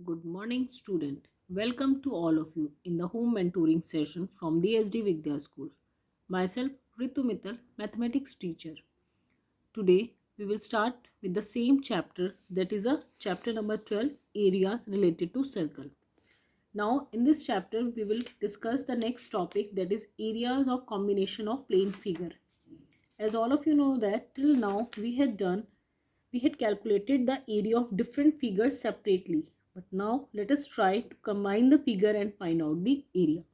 Good morning, student. Welcome to all of you in the home mentoring session from the SD Vidya School. Myself, Ritu Mittal, mathematics teacher. Today, we will start with the same chapter, that is a chapter number 12, areas related to circle. Now, in this chapter, we will discuss the next topic, that is areas of combination of plane figure. As all of you know that till now we had calculated the area of different figures separately. But now let us try to combine the figure and find out the area.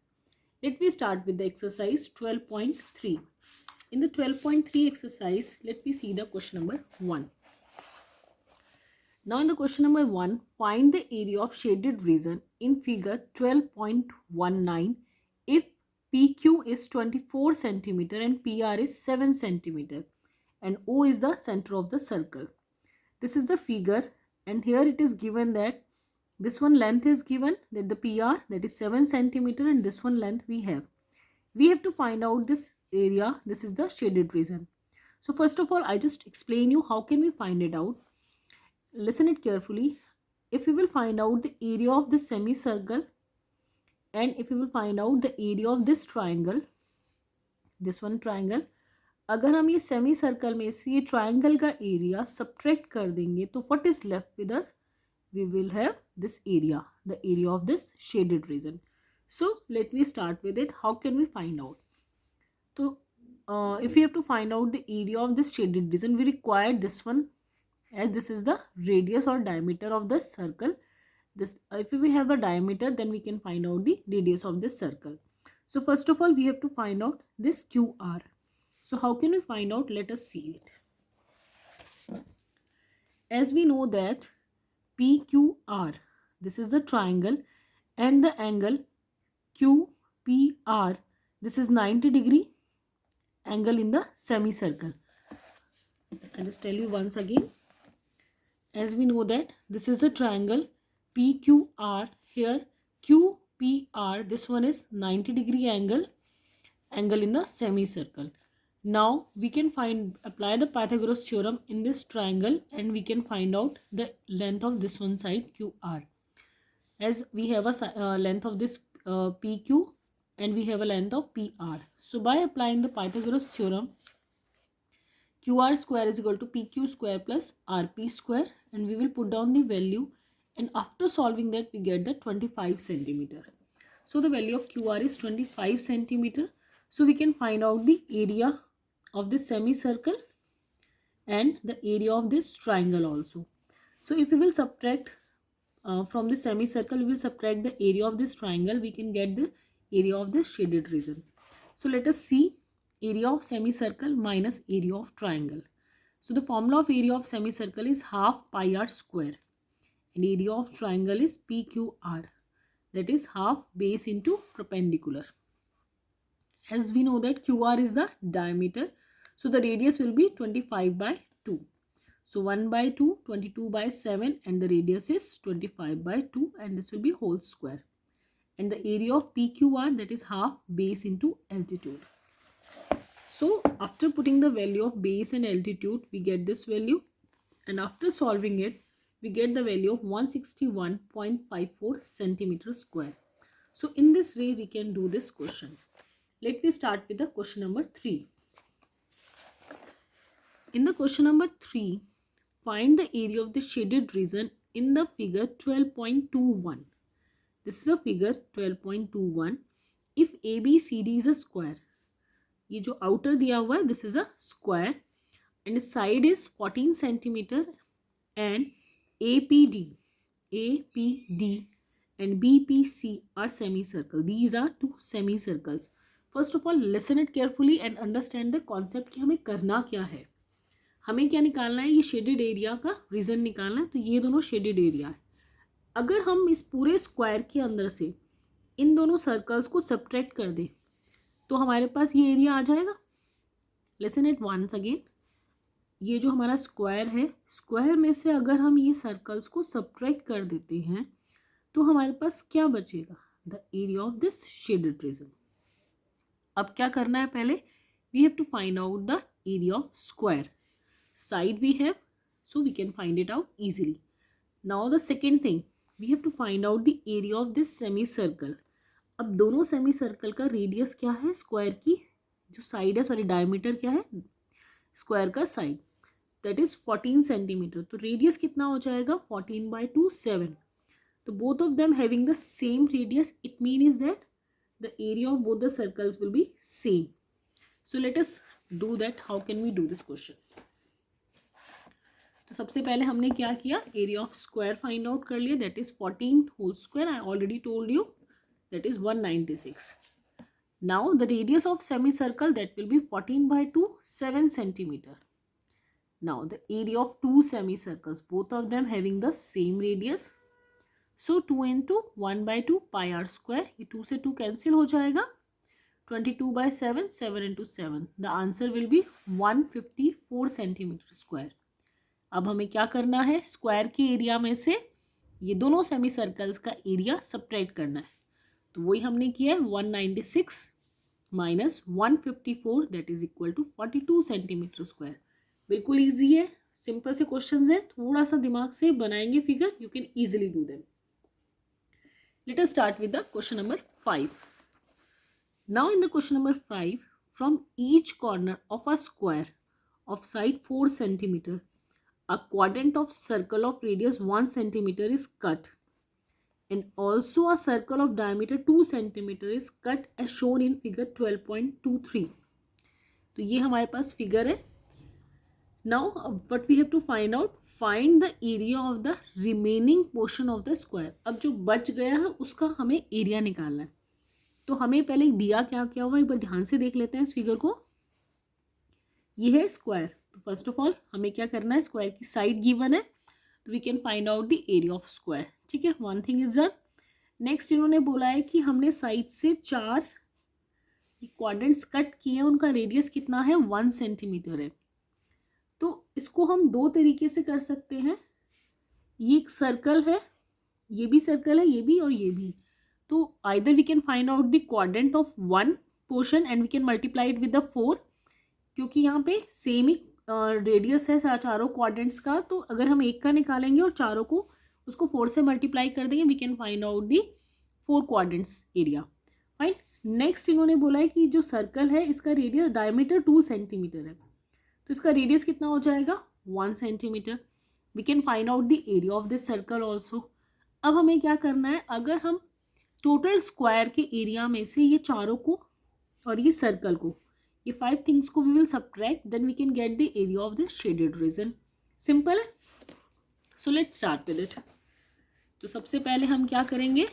Let me start with the exercise 12.3. In the 12.3 exercise, let me see the question number 1. Now in the question number 1, find the area of shaded region in figure 12.19 if PQ is 24 centimeter and PR is 7 centimeter and O is the center of the circle. This is the figure, and here it is given that this one length is given, that the PR, that is 7 centimeter, and this one length we have. We have to find out this area. This is the shaded region. So first of all, I just explain you how can we find it out. Listen it carefully. If we will find out the area of this semicircle and if we will find out the area of this triangle, this one triangle, अगर हम ये semi circle में से ये triangle का area subtract कर देंगे तो what is left with us, we will have this area, the area of this shaded region. So let me start with it. How can we find out? So if we have to find out the area of this shaded region, we require this one, as this is the radius or diameter of the circle. This if we have a diameter, then we can find out the radius of this circle. So first of all, we have to find out this QR. So how can we find out? Let us see it. As we know that PQR, this is the triangle, and the angle QPR, this is 90 degree angle in the semicircle. I'll just tell you once again. As we know that this is the triangle PQR, here QPR, this one is 90 degree angle in the semicircle. Now we can apply the Pythagoras theorem in this triangle and we can find out the length of this one side QR. As we have a length of this PQ and we have a length of PR. So by applying the Pythagoras theorem, QR square is equal to PQ square plus RP square, and we will put down the value, and after solving that we get the 25 centimeter. So the value of QR is 25 centimeter. So we can find out the area of this semicircle and the area of this triangle also. So if we will subtract from the semicircle, we will subtract the area of this triangle, we can get the area of this shaded region. So let us see area of semicircle minus area of triangle. So the formula of area of semicircle is half pi r square and area of triangle is PQR, that is half base into perpendicular. As we know that QR is the diameter, so the radius will be 25 by 2. So 1 by 2, 22 by 7, and the radius is 25 by 2, and this will be whole square. And the area of PQR, that is half base into altitude. So after putting the value of base and altitude, we get this value, and after solving it, we get the value of 161.54 centimeter square. So in this way, we can do this question. Let me start with the question number 3. In the question number 3, find the area of the shaded region in the figure 12.21. This is a figure 12.21. If ABCD is a square, ये जो outer दिया हुआ है, this is a square, and side is 14 centimeter, and APD and BPC are semicircle. These are two semicircles. First of all, listen it carefully and understand the concept कि हमें करना क्या है. हमें क्या निकालना है? ये शेडेड एरिया का रीजन निकालना है. तो ये दोनों शेडेड एरिया है. अगर हम इस पूरे स्क्वायर के अंदर से इन दोनों सर्कल्स को सब्ट्रैक्ट कर दें तो हमारे पास ये एरिया आ जाएगा. Listen it once again. ये जो हमारा स्क्वायर है, स्क्वायर में से अगर हम ये सर्कल्स को सब्ट्रैक्ट कर देते हैं तो हमारे पास क्या बचेगा? The area of this shaded region. अब क्या करना है? पहले we have to find out the area of square. Side we have, so we can find it out easily. Now the second thing, we have to find out the area of this semi circle. अब दोनों semi circle का radius क्या है, square की जो side है, sorry diameter क्या है, स्क्वायर का साइड, दैट इज 14 सेंटीमीटर. तो रेडियस कितना हो जाएगा, 14/2 7. तो both of them having the same radius, it means that the area of both the circles will be same. So let us do that. How can we do this question? तो सबसे पहले हमने क्या किया, area of square find out कर लिया, that is 14 whole square. I already told you that is 196. Now the radius of semi circle that will be 14/2 7 centimetre. Now the area of two semicircles, both of them having the same radius. So 2 into 1/2 pi r square. ये 2 से 2 cancel हो जाएगा. 22/7 7 into 7. The answer will be 154 centimetre square. अब हमें क्या करना है, square के एरिया में से ये दोनों सेमी सर्कल्स का एरिया सब्ट्रैक्ट करना है. तो वही हमने किया है. 196 minus 154 that is equal to 42 centimetre square. बिल्कुल ईजी है, सिंपल से क्वेश्चंस है, थोड़ा सा दिमाग से बनाएंगे figure, you can easily do them. Let us start with the question number 5. Now in the question number 5, from each corner of a square of side 4 centimetre a quadrant of circle of radius 1 centimeter is cut and also a circle of diameter 2 centimeter is cut as shown in figure 12.23. तो ये हमारे पास figure है. Now what we have to find out, find the area of the remaining portion of the square. अब जो बच गया है उसका हमें एरिया निकालना है. तो हमें पहले दिया क्या क्या हुआ एक बार ध्यान से देख लेते हैं इस फिगर को. ये है स्क्वायर. तो फर्स्ट ऑफ ऑल हमें क्या करना है, स्क्वायर की साइड गिवन है तो we can find out the area of square. ठीक है, one thing is done. Next इन्होंने बोला है कि हमने साइड से 4 क्वाड्रेंट्स कट किए हैं, उनका रेडियस कितना है, 1 सेंटीमीटर है. तो इसको हम दो तरीके से कर सकते हैं. ये एक सर्कल है, ये भी सर्कल है, ये भी और ये भी. तो either we can find out the quadrant of 1 portion and we can multiply it with the 4, क्योंकि यहाँ पे सेम ही रेडियस है चारों क्वाड्रेंट्स का. तो अगर हम एक का निकालेंगे और चारों को उसको 4 से मल्टीप्लाई कर देंगे, we can find out the 4 quadrants area. Fine. Next इन्होंने बोला है कि जो सर्कल है इसका रेडियस डायमीटर 2 सेंटीमीटर है, तो इसका रेडियस कितना हो जाएगा, 1 centimetre. We can find out the area of this circle also. अब हमें क्या करना है, अगर हम टोटल स्क्वायर के एरिया में से ये चारों को और ये सर्कल को, ये 5 थिंग्स को we will subtract, then we can get the area of this shaded region. Simple है. So let's start with it. तो सबसे पहले हम क्या करेंगे,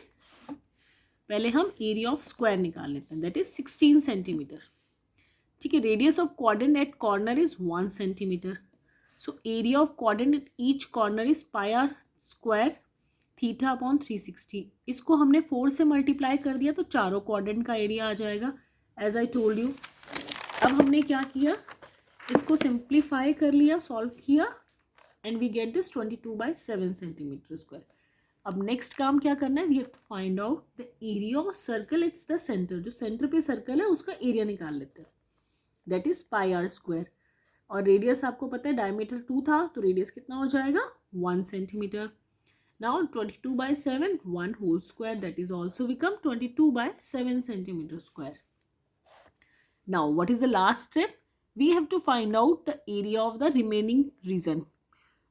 पहले हम एरिया ऑफ स्क्वायर निकाल लेते हैं, दैट इज 16 सेंटीमीटर. ठीक है, radius of quadrant at corner is 1 centimetre. So area of quadrant at each corner is pi R square theta upon 360. इसको हमने 4 से मल्टीप्लाई कर दिया तो चारों क्वाड्रेंट का एरिया आ जाएगा, एज आई टोल्ड यू. अब हमने क्या किया, इसको सिंप्लीफाई कर लिया, सॉल्व किया and we get this 22/7 centimetre square. अब नेक्स्ट काम क्या करना है, we have to find out the area of circle it's the centre. जो सेंटर पे सर्कल है उसका एरिया निकाल लेते हैं, that is pi R square. और रेडियस आपको पता है डायमीटर 2 था, तो रेडियस कितना हो जाएगा, 1 centimetre. Now 22/7 1 whole square, that is also become 22/7 centimetre square. Now what is the last step, we have to find out the area of the remaining region.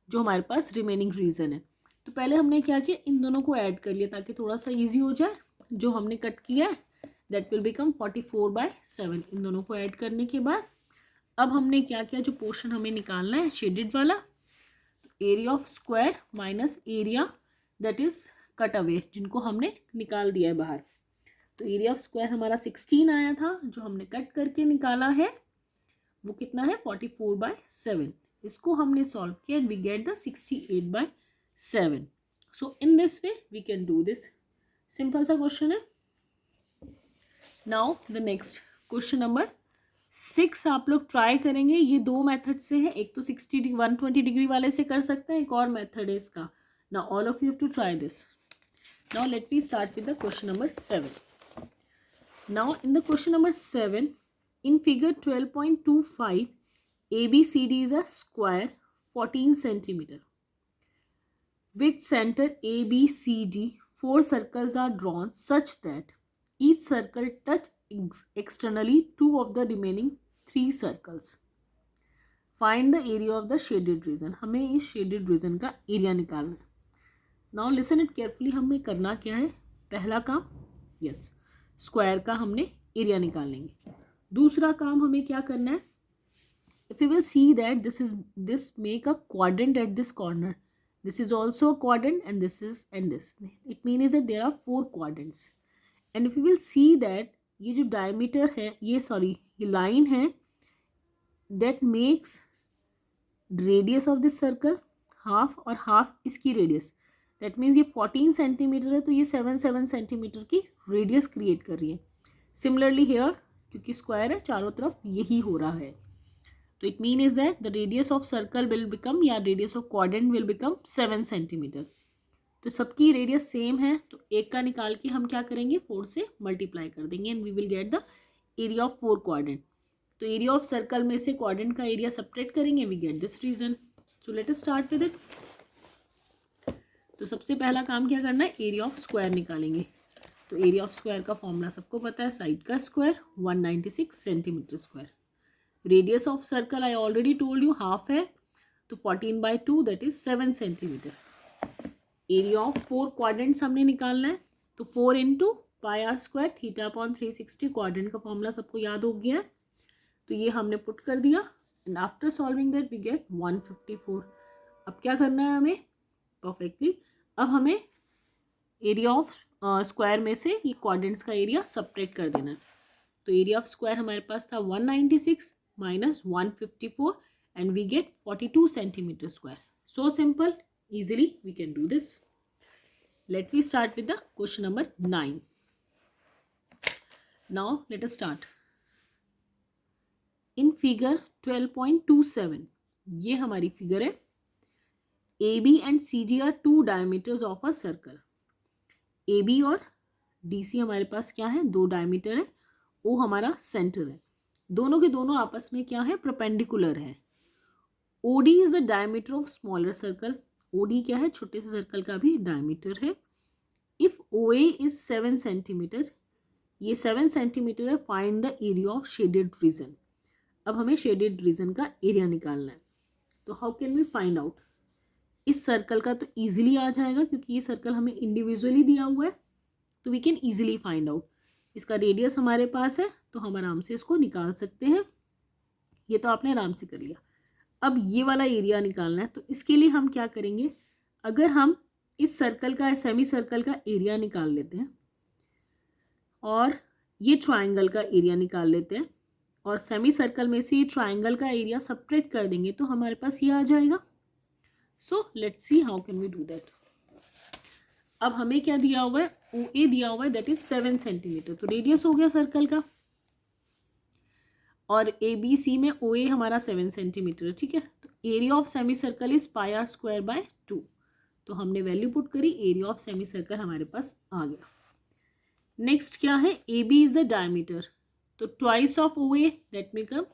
जो हमारे पास रिमेनिंग रीजन है, तो पहले हमने क्या किया, इन दोनों को ऐड कर लिया ताकि थोड़ा सा इजी हो जाए. जो हमने कट किया है दैट विल बिकम 44/7. इन दोनों को ऐड करने के बाद अब हमने क्या किया, जो पोर्शन हमें निकालना है शेडेड वाला, area of square minus area that is cut away, जिनको हमने निकाल दिया है बाहर. तो एरिया ऑफ स्क्वायर हमारा 16 आया था, जो हमने कट करके निकाला है वो कितना है, 44/7. इसको हमने सॉल्व किया and we get the 68/7. So in this way we can do this. Simple सा क्वेश्चन है. Now the next question number 6 आप लोग ट्राई करेंगे. ये 2 मेथड से है, एक तो 120 डिग्री वाले से कर सकते हैं, एक और मेथड है इसका. Now all of you have to try this. Now let me start with the question number 7. Now in the question number 7, in figure 12.25, ABCD is a square 14 centimeter. With center A, B, C, D, 4 circles are drawn such that each circle touch externally 2 of the remaining 3 circles. Find the area of the shaded region. हमें इस shaded region का area निकालना है. Now listen it carefully. हमें करना क्या है? पहला काम yes, स्क्वायर का हमने एरिया निकाल लेंगे. दूसरा काम हमें क्या करना है? If you will see that this make a quadrant at this corner. This is also a quadrant and this. It means that there are 4 quadrants. And if you will see that ये जो diameter है ये line है that makes radius of this circle half और half इसकी radius. That means ये 14 centimetre है तो ये 7 सेंटीमीटर की radius create कर रही है. Similarly here क्योंकि स्क्वायर है चारों तरफ यही हो रहा है तो it mean is that the radius of circle will become या radius of quadrant will become 7 centimetre. तो सबकी रेडियस सेम है तो एक का निकाल के हम क्या करेंगे 4 से मल्टीप्लाई कर देंगे and we will get the area of 4 quadrant. तो एरिया ऑफ सर्कल में से क्वाड्रेंट का एरिया सब्ट्रैक्ट करेंगे we get this region. So let us start with it. तो सबसे पहला काम क्या करना है एरिया ऑफ स्क्वायर निकालेंगे. तो एरिया ऑफ स्क्वायर का फॉर्मूला सबको पता है साइड का square 196 centimetre square. Radius of circle I already told you half है तो 14/2 that is 7 centimetre. Area of 4 quadrants हमने निकालना है तो 4 into pi R square theta upon 360. Quadrant का फॉर्मूला सबको याद हो गया है तो ये हमने पुट कर दिया and after solving that we get 154. अब क्या करना है हमें परफेक्टली. अब हमें एरिया ऑफ स्क्वायर में से ये क्वाड्रेंट्स का एरिया सब्ट्रैक्ट कर देना है. तो एरिया ऑफ स्क्वायर हमारे पास था 196 minus 154 and we get 42 centimeter square. So simple, easily we can do this. Let me start with the question number 9. Now let us start. In figure 12.27 ये हमारी figure है. AB and CG are 2 diameters of a circle. AB और DC हमारे पास क्या है 2 diameter है. O हमारा सेंटर है. दोनों के दोनों आपस में क्या है परपेंडिकुलर है. OD is the diameter of smaller circle. OD क्या है छोटे से सर्कल का भी डायमीटर है. इफ OA इज 7 सेंटीमीटर ये 7 सेंटीमीटर है. Find the area of shaded region. अब हमें शेडेड रीजन का एरिया निकालना है. तो how can we find out. इस सर्कल का तो ईजिली आ जाएगा क्योंकि ये सर्कल हमें इंडिविजुअली दिया हुआ है तो we can easily find out. इसका रेडियस हमारे पास है तो हम आराम से इसको निकाल सकते हैं. ये तो आपने आराम से कर लिया. अब ये वाला एरिया निकालना है तो इसके लिए हम क्या करेंगे. अगर हम इस सर्कल का सेमी सर्कल का एरिया निकाल लेते हैं और ये ट्राइंगल का एरिया निकाल लेते हैं और सेमी सर्कल में से ये ट्राइंगल का एरिया सब्ट्रैक्ट कर देंगे तो हमारे पास ये आ जाएगा. So let's see how can we do that. अब हमें क्या दिया हुआ है OA दिया हुआ है दैट इज 7 सेंटीमीटर. तो रेडियस हो गया सर्कल का और ABC में OA हमारा 7 सेंटीमीटर है. ठीक है. तो area of semi circle is pi R square by 2. तो हमने वैल्यू पुट करी एरिया ऑफ सेमी सर्कल हमारे पास आ गया. नेक्स्ट क्या है AB इज द डायमीटर तो twice of OA that become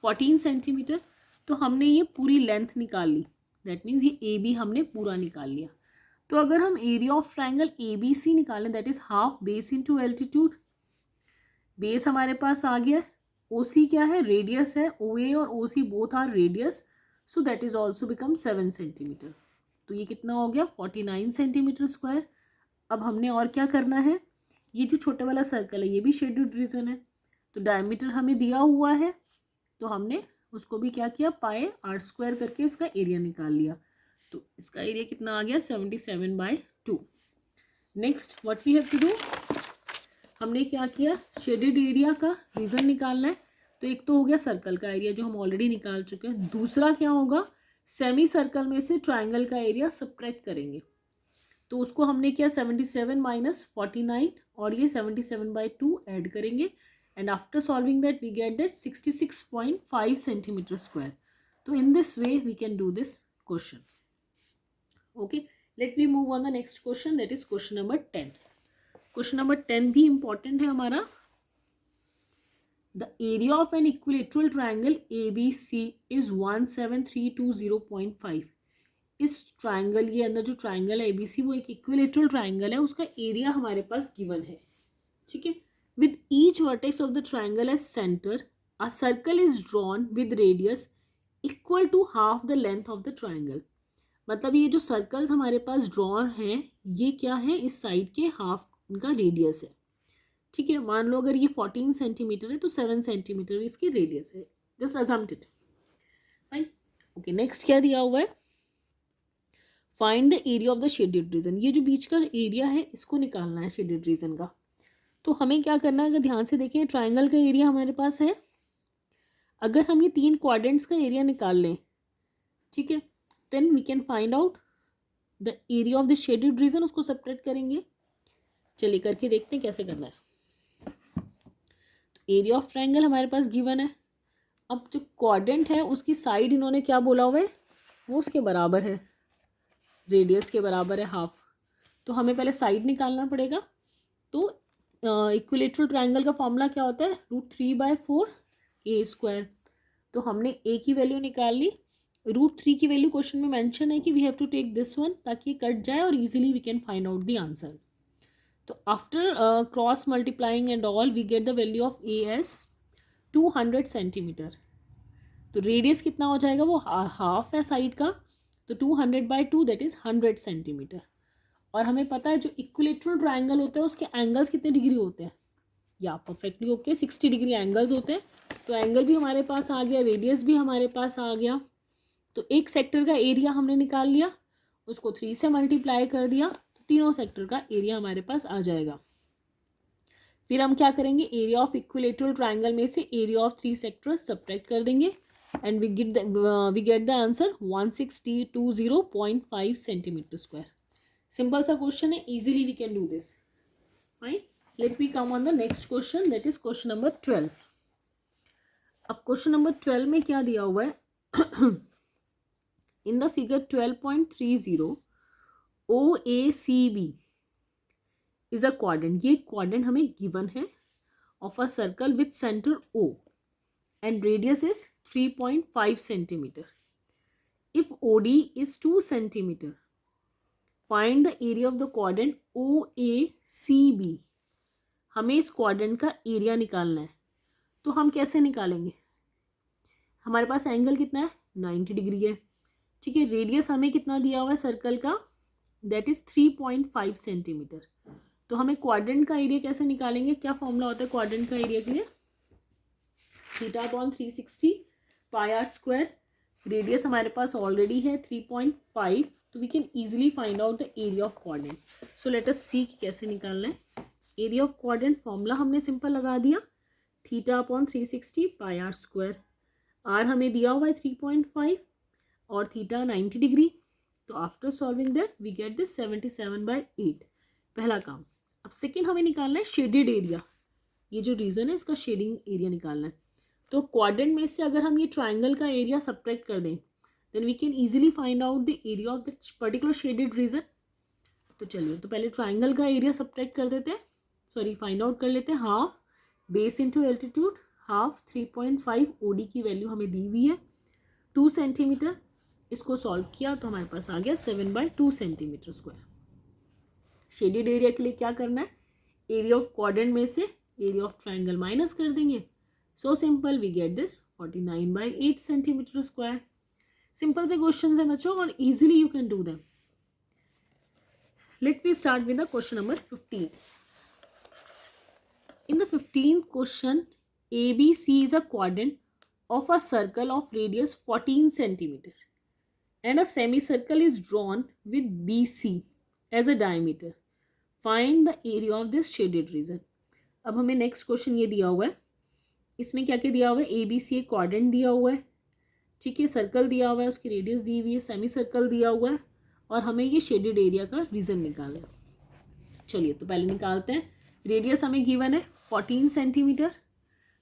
14 centimetre. तो हमने ये पूरी लेंथ निकाल ली दैट मीन्स ये AB हमने पूरा निकाल लिया. तो अगर हम एरिया ऑफ ट्राइंगल ABC निकालें that is half base into altitude. Base हमारे पास आ गया. OC क्या है रेडियस है. OA और OC both are radius so that is also become 7 centimetre. तो ये कितना हो गया 49 सेंटीमीटर स्क्वायर. अब हमने और क्या करना है ये जो छोटे वाला सर्कल है ये भी शेडेड रीजन है तो डायमीटर हमें दिया हुआ है तो हमने उसको भी क्या किया पाई आर स्क्वायर करके इसका एरिया निकाल लिया. तो इसका एरिया कितना आ गया 77/2. Next what we have to do. हमने क्या किया शेडेड एरिया का रीजन निकालना है. तो एक तो हो गया सर्कल का एरिया जो हम ऑलरेडी निकाल चुके हैं. दूसरा क्या होगा सेमी सर्कल में से ट्राइंगल का एरिया सब्ट्रैक्ट करेंगे. तो उसको हमने किया 77 माइनस 49 और ये 77/2 ऐड करेंगे and after solving that we get that 66.5 centimetre square. तो in this way we can do this question. Okay, let me move on the next question that is question number 10. Question number 10 भी important है हमारा. The area of an equilateral triangle ABC is 17320.5. इस triangle, ये अंदर जो triangle है ABC वो एक इक्विलेटरल ट्राइंगल है, उसका एरिया हमारे पास गिवन है, ठीक है। With each vertex of the triangle as centre a circle is drawn with radius equal to half the length of the triangle. मतलब ये जो सर्कल्स हमारे पास ड्रॉन हैं ये क्या है, इस साइड के हाफ इनका रेडियस है, ठीक है। मान लो अगर ये 14 सेंटीमीटर है तो 7 सेंटीमीटर इसकी रेडियस है, just assume it, fine. Okay, next क्या दिया हुआ है, find the area of the shaded region. ये जो बीच का एरिया है इसको निकालना है शेडेड रीजन का। तो हमें क्या करना है, अगर ध्यान से देखें ट्राइंगल का एरिया हमारे पास है, अगर हम ये 3 क्वाड्रेंट्स का एरिया निकाल लें, ठीक है, then we can find out the area of the shaded region, उसको सब्ट्रैक्ट करेंगे। चलिए करके देखते हैं कैसे करना है। तो एरिया ऑफ ट्राइंगल हमारे पास गिवन है, अब जो क्वाड्रेंट है उसकी साइड इन्होंने क्या बोला हुआ है, वो उसके बराबर है, रेडियस के बराबर है हाफ। तो हमें पहले साइड निकालना पड़ेगा। तो इक्विलेटरल ट्राइंगल का फॉर्मूला क्या होता है, √3/4 a²। तो हमने a की वैल्यू निकाल ली, √3 की वैल्यू क्वेश्चन में मेंशन है कि we have to take this one, ताकि कट जाए और easily we can find out the answer. तो after cross multiplying and all we get the value of a as 200 centimetre. तो रेडियस कितना हो जाएगा, वो हाफ है साइड का, तो 200/2 दैट इज 100 सेंटीमीटर। और हमें पता है जो इक्विलेटरल ट्राइंगल होता है उसके एंगल्स कितने डिग्री होते हैं, या परफेक्टली ओके 60 डिग्री एंगल्स होते हैं। तो एंगल भी हमारे पास आ गया, रेडियस भी हमारे पास आ गया। तो एक सेक्टर का एरिया हमने निकाल लिया, उसको 3 से मल्टीप्लाई कर दिया, तो तीनों सेक्टर का एरिया हमारे पास आ जाएगा। फिर हम क्या करेंगे, एरिया ऑफ इक्विलेटरल ट्राइंगल में से एरिया ऑफ 3 सेक्टर सब्ट्रैक्ट कर देंगे and we get the answer 1620.5 centimetre square. Simple सा क्वेश्चन है, easily we can do this, fine. Let me come on the next question, that is question number 12। अब question number 12 में क्या दिया हुआ है, in the figure 12.30 OACB is a quadrant. ये quadrant हमें गिवन है of a circle with centre O and radius is 3.5 centimeter. If OD is 2 centimeter, find the area of the quadrant OACB. हमें इस क्वाड्रेंट का area निकालना है। तो हम कैसे निकालेंगे, हमारे पास एंगल कितना है, 90 डिग्री है, ठीक है। रेडियस हमें कितना दिया हुआ है सर्कल का, दैट इज 3.5 सेंटीमीटर। तो हमें क्वाड्रेंट का एरिया कैसे निकालेंगे, क्या फॉर्मूला होता है क्वाड्रेंट का एरिया के लिए, θ/360 πr²। रेडियस हमारे पास ऑलरेडी है 3.5, तो we can easily find out the area of quadrant. So let us see कैसे निकालना है एरिया ऑफ क्वाड्रेंट। फॉर्मूला हमने सिंपल लगा दिया, θ/360 πr²। आर हमें दिया हुआ है 3.5 और थीटा 90 डिग्री। तो after solving that we get this 77/8, पहला काम। अब सेकेंड हमें निकालना है शेडेड एरिया, ये जो रीजन है इसका शेडिंग एरिया निकालना है। तो क्वाड्रेंट में से अगर हम ये ट्राइंगल का एरिया सब्ट्रैक्ट कर दें, then we can easily find out the area of the particular shaded region. तो चलिए, तो पहले ट्राइंगल का एरिया सब्ट्रैक्ट कर देते हैं, सॉरी फाइंड आउट कर लेते हैं। Half base into altitude, half 3.5 OD की वैल्यू हमें दी हुई है 2 सेंटीमीटर। इसको सॉल्व किया तो हमारे पास आ गया 7/2 सेंटीमीटर स्क्वायर। शेडेड एरिया के लिए क्या करना है, एरिया ऑफ क्वाड्रेंट में से एरिया ऑफ ट्राइंगल माइनस कर देंगे। So simple, we get this 49/8 centimetre square. Simple से क्वेश्चन है बच्चों और easily you can do them. Let me start with the question number 15। In the 15th question, ABC is a quadrant of a circle of radius 14 centimeter and a semicircle is drawn with BC as a diameter. Find the area of this shaded region. अब हमें next question ये दिया हुआ है, इसमें क्या क्या दिया हुआ है, ABC एक क्वाड्रेंट दिया हुआ है, ठीक है, सर्कल दिया हुआ है, उसकी रेडियस दी हुई है, सेमी सर्कल दिया हुआ है और हमें ये शेडेड एरिया का रीजन निकालना है। चलिए तो पहले निकालते हैं। रेडियस हमें गिवन है 14 सेंटीमीटर।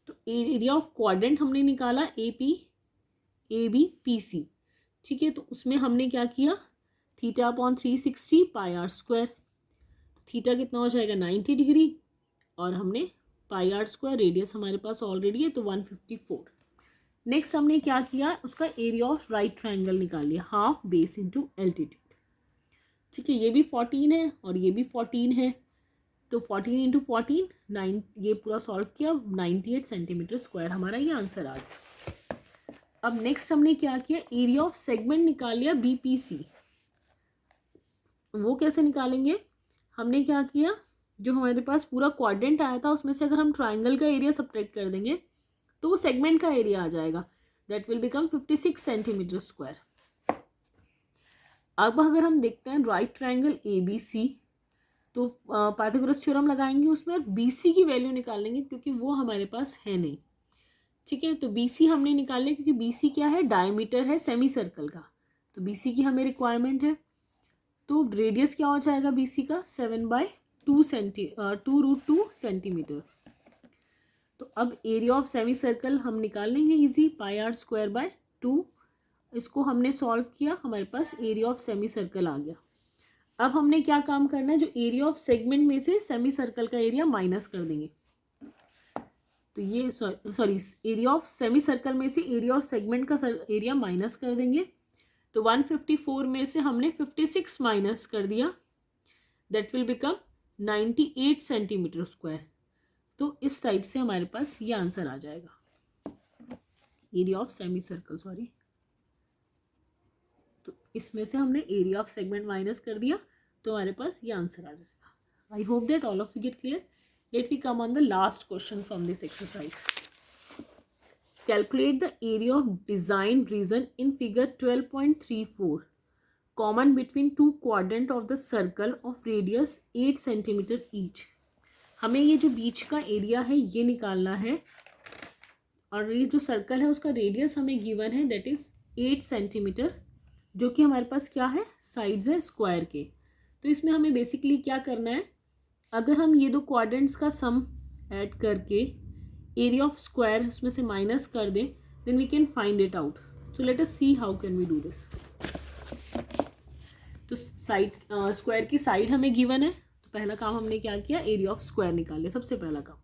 तो एरिया ऑफ क्वाड्रेंट हमने निकाला AP AB PC, ठीक है। तो उसमें हमने क्या किया, θ/360 πr²। थीटा कितना हो जाएगा 90 डिग्री और हमने πr², रेडियस हमारे पास ऑलरेडी है तो 154। नेक्स्ट हमने क्या किया, उसका एरिया ऑफ राइट ट्राइंगल निकाल लिया, हाफ बेस इंटू एल्टीट्यूड। ठीक है, ये भी 14 है और ये भी 14 है, तो 14 इंटू 14 9, ये पूरा सॉल्व किया, 98 सेंटीमीटर स्क्वायर हमारा ये आंसर आ गया। अब नेक्स्ट हमने क्या किया, एरिया ऑफ सेगमेंट निकाल लिया बीपीसी। वो कैसे निकालेंगे, हमने क्या किया, जो हमारे पास पूरा क्वाड्रेंट आया था उसमें से अगर हम ट्राइंगल का एरिया सब्ट्रैक्ट कर देंगे तो वो सेगमेंट का एरिया आ जाएगा, that will become 56 centimetre square. अब अगर हम देखते हैं right triangle A B C, तो पाइथागोरस थ्योरम लगाएंगे उसमें, बी सी की वैल्यू निकालेंगे क्योंकि वो हमारे पास है नहीं। ठीक है, तो बी सी हमने निकाल लिया क्योंकि बी सी क्या है, डायमीटर है सेमी सर्कल का, तो बी सी की हमें रिक्वायरमेंट है। तो रेडियस क्या हो जाएगा बी सी का, 7/2 सेंटीमीटर। तो अब एरिया ऑफ सेमी सर्कल हम निकाल लेंगे इजी, πr²/2। इसको हमने सॉल्व किया, हमारे पास एरिया ऑफ सेमी सर्कल आ गया। अब हमने क्या काम करना है, जो एरिया ऑफ सेगमेंट में से सेमी सर्कल का एरिया माइनस कर देंगे। तो ये sorry area of semi circle में से एरिया ऑफ सेगमेंट का एरिया माइनस कर देंगे। तो 154 में से हमने 56 माइनस कर दिया, that will become 98 centimetre square. तो इस टाइप से हमारे पास ये आंसर आ जाएगा, area of semi circle, sorry. तो इसमें से हमने एरिया ऑफ सेगमेंट माइनस कर दिया, तो हमारे पास ये आंसर आ जाएगा। I hope that all of you get clear. Let we come on the last question from this exercise. Calculate the area of designed region in figure 12.34 common between two quadrant of the circle of radius 8 centimeter each। हमें ये जो बीच का area है ये निकालना है, और ये जो सर्कल है उसका रेडियस हमें गिवन है, दैट इज 8 सेंटीमीटर, जो कि हमारे पास क्या है, साइड्स है स्क्वायर के। तो इसमें हमें बेसिकली क्या करना है, अगर हम ये दो क्वाड्रेंट्स का सम ऐड करके एरिया ऑफ स्क्वायर उसमें से माइनस कर दें, then we can find it out. So let us see how can we do this. तो साइड स्क्वायर की साइड हमें गिवन है, तो पहला काम हमने क्या किया, एरिया ऑफ स्क्वायर निकाल लिया, सबसे पहला काम।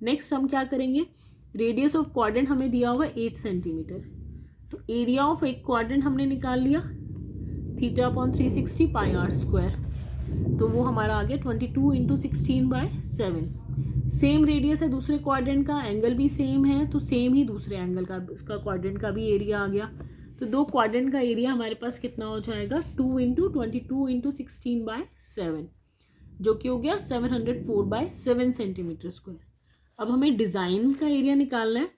नेक्स्ट हम क्या करेंगे, रेडियस ऑफ क्वाड्रेंट हमें दिया हुआ 8 सेंटीमीटर, तो एरिया ऑफ एक क्वाड्रेंट हमने निकाल लिया, θ/360 πr², तो वो हमारा आ गया 22 इंटू 16/7। सेम रेडियस है दूसरे क्वाड्रेंट का, एंगल भी सेम है, तो सेम ही दूसरे एंगल का उसका क्वाड्रेंट का भी एरिया आ गया। तो दो क्वाड्रेंट का एरिया हमारे पास कितना हो जाएगा, 2 इंटू 22 इंटू 16/7, जो कि हो गया 704/7 सेंटीमीटर स्क्वायर। अब हमें डिज़ाइन का एरिया निकालना है,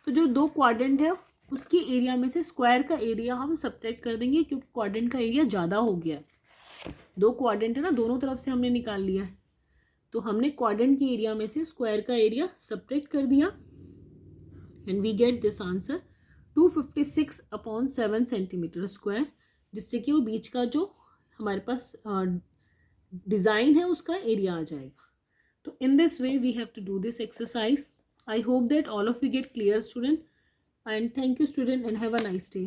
तो जो दो क्वाड्रेंट है उसके एरिया में से स्क्वायर का एरिया हम सब्ट्रैक्ट कर देंगे, क्योंकि क्वाड्रेंट का एरिया ज़्यादा हो गया। दो क्वाड्रेंट है ना, दोनों तरफ से हमने निकाल लिया है, तो हमने क्वाड्रेंट के एरिया में से स्क्वायर का एरिया सब्ट्रैक्ट कर दिया, and we get this answer 256/7 centimetre square, जिससे कि वो बीच का जो हमारे पास डिज़ाइन है उसका एरिया आ जाएगा। तो in this way we have to do this exercise. I hope that all of you get clear, student, and thank you, student, and have a nice day.